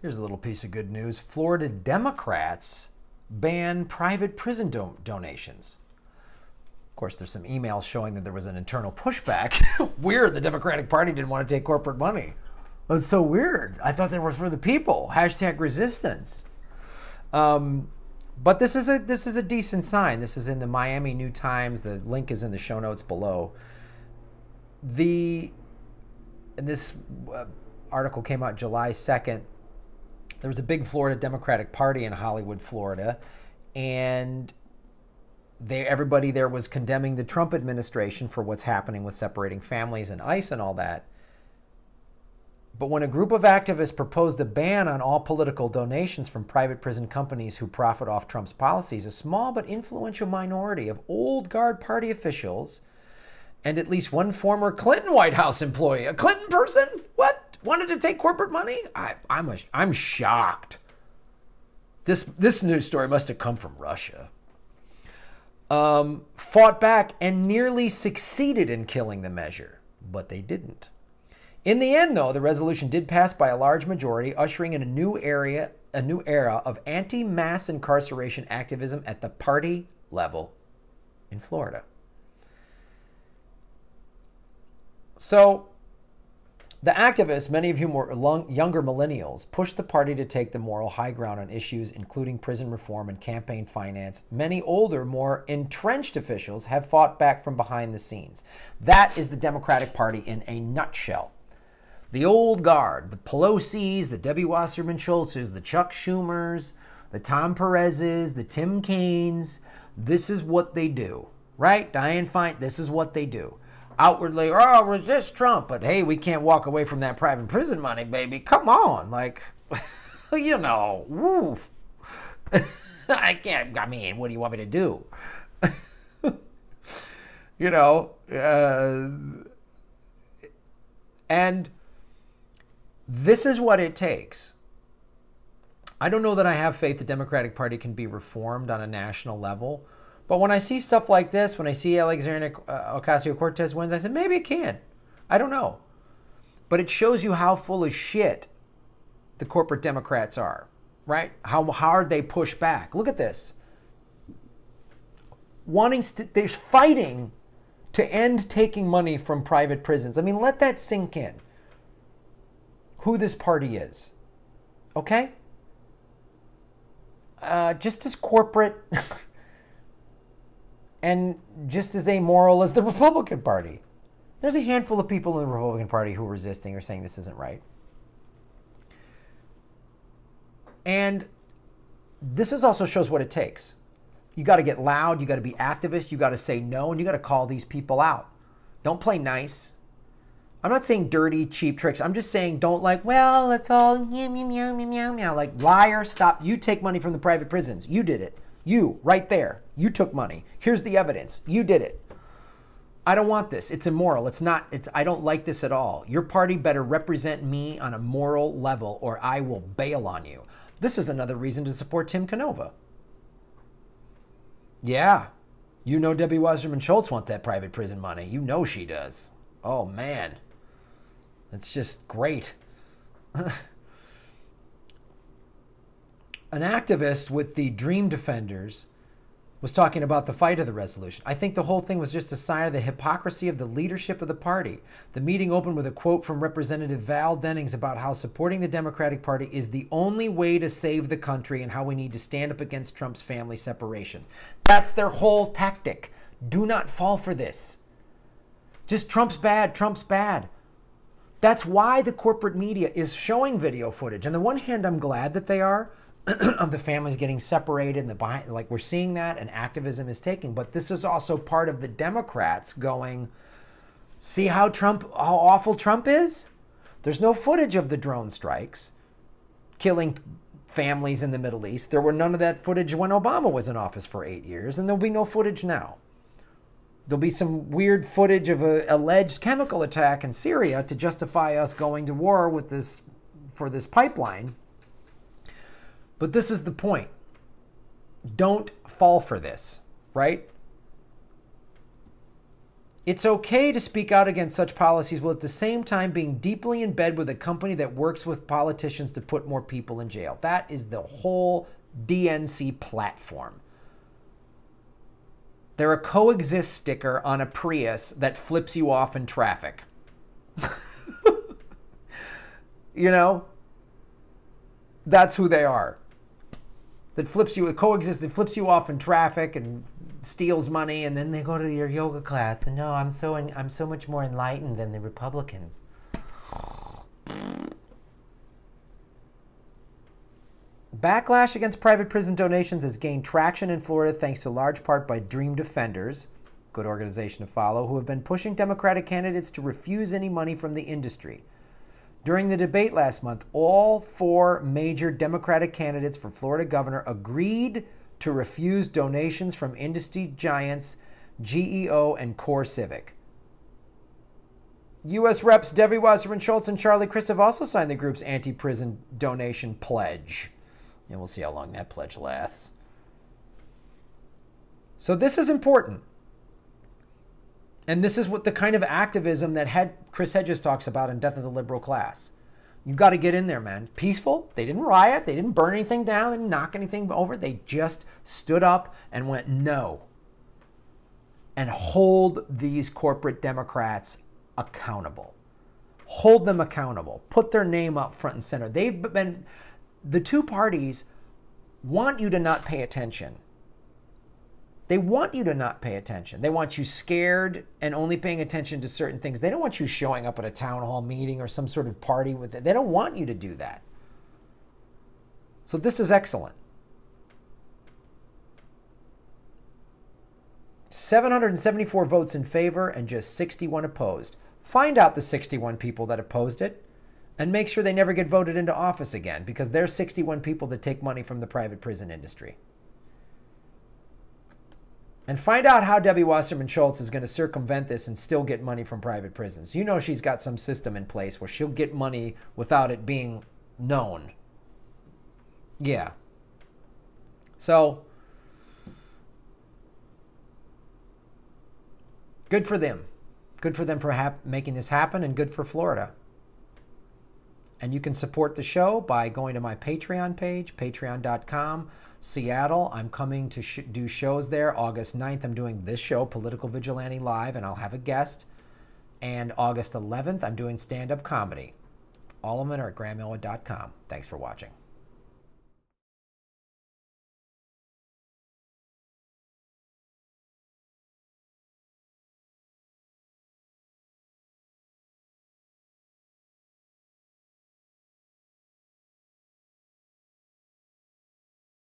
Here's a little piece of good news. Florida Democrats ban private prison donations. Of course, there's some emails showing that there was an internal pushback. Weird, the Democratic Party didn't want to take corporate money. That's so weird. I thought they were for the people. Hashtag resistance. But this is a decent sign. This is in the Miami New Times. The link is in the show notes below. This article came out July 2nd. There was a big Florida Democratic Party in Hollywood, Florida, and everybody there was condemning the Trump administration for what's happening with separating families and ICE and all that. But when a group of activists proposed a ban on all political donations from private prison companies who profit off Trump's policies, a small but influential minority of old guard party officials and at least one former Clinton White House employee, a Clinton person, wanted to take corporate money? I'm shocked. This news story must have come from Russia. Fought back and nearly succeeded in killing the measure, but they didn't. In the end, though, the resolution did pass by a large majority, ushering in a new era of anti-mass incarceration activism at the party level in Florida. So, the activists, many of whom were younger millennials, pushed the party to take the moral high ground on issues including prison reform and campaign finance. Many older, more entrenched officials have fought back from behind the scenes. That is the Democratic Party in a nutshell. The old guard, the Pelosi's, the Debbie Wasserman Schultz's, the Chuck Schumers, the Tom Perez's, the Tim Kaines, this is what they do, right? Dianne Feinstein, this is what they do. Outwardly, resist Trump, but hey, we can't walk away from that private prison money, baby. Come on, you know, woo. I can't, what do you want me to do? You know, and this is what it takes. I don't know that I have faith the Democratic Party can be reformed on a national level. But when I see stuff like this, when I see Alexandria Ocasio-Cortez wins, I said, maybe it can. I don't know. But it shows you how full of shit the corporate Democrats are, right? How hard they push back. Look at this. They're fighting to end taking money from private prisons. I mean, let that sink in. Who this party is. Okay? Just as corporate and just as amoral as the Republican Party. There's a handful of people in the Republican Party who are resisting or saying this isn't right. And this also shows what it takes. You got to get loud, you got to be activist, you got to say no, and you got to call these people out. Don't play nice. I'm not saying dirty, cheap tricks. I'm just saying don't well, it's all meow, meow, meow, meow, meow. Like, liar, stop. You take money from the private prisons. You did it. You, right there. You took money. Here's the evidence. You did it. I don't want this. It's immoral. I don't like this at all. Your party better represent me on a moral level or I will bail on you. This is another reason to support Tim Canova. Yeah. You know Debbie Wasserman Schultz wants that private prison money. You know she does. Oh, man. It's just great. An activist with the Dream Defenders was talking about the fight of the resolution. I think the whole thing was just a sign of the hypocrisy of the leadership of the party. The meeting opened with a quote from Representative Val Dennings about how supporting the Democratic Party is the only way to save the country and how we need to stand up against Trump's family separation. That's their whole tactic. Do not fall for this. Just Trump's bad, Trump's bad. That's why the corporate media is showing video footage. On the one hand, I'm glad that they are, of the families getting separated and the behind, like we're seeing that and activism is taking. But this is also part of the Democrats going, see how awful Trump is? There's no footage of the drone strikes killing families in the Middle East. There were none of that footage when Obama was in office for 8 years, and there'll be no footage now. There'll be some weird footage of an alleged chemical attack in Syria to justify us going to war with for this pipeline. But this is the point. Don't fall for this, right? It's okay to speak out against such policies while at the same time being deeply in bed with a company that works with politicians to put more people in jail. That is the whole DNC platform. They're a coexist sticker on a Prius that flips you off in traffic. You know? That's who they are. That flips you, coexist, that flips you off in traffic and steals money, and then they go to your yoga class and no, I'm so much more enlightened than the Republicans. Backlash against private prison donations has gained traction in Florida thanks to large part by Dream Defenders, good organization to follow, who have been pushing Democratic candidates to refuse any money from the industry. During the debate last month, all 4 major Democratic candidates for Florida governor agreed to refuse donations from industry giants GEO and Core Civic. U.S. Reps Debbie Wasserman Schultz and Charlie Crist have also signed the group's anti-prison donation pledge. And we'll see how long that pledge lasts. So this is important. And this is what the kind of activism that Chris Hedges talks about in Death of the Liberal Class. You've got to get in there, man. Peaceful. They didn't riot. They didn't burn anything down. They didn't knock anything over. They just stood up and went, no. And hold these corporate Democrats accountable. Hold them accountable. Put their name up front and center. The two parties want you to not pay attention. They want you to not pay attention. They want you scared and only paying attention to certain things. They don't want you showing up at a town hall meeting or some sort of party with it. They don't want you to do that. So this is excellent. 774 votes in favor and just 61 opposed. Find out the 61 people that opposed it and make sure they never get voted into office again, because there's 61 people that take money from the private prison industry. And find out how Debbie Wasserman Schultz is going to circumvent this and still get money from private prisons. You know she's got some system in place where she'll get money without it being known. Yeah. So, good for them. Good for them for making this happen, and good for Florida. And you can support the show by going to my Patreon page, patreon.com. Seattle, I'm coming to do shows there. August 9th, I'm doing this show, Political Vigilante Live, and I'll have a guest. And August 11th, I'm doing stand-up comedy. All of them are at grahamelwood.com. Thanks for watching.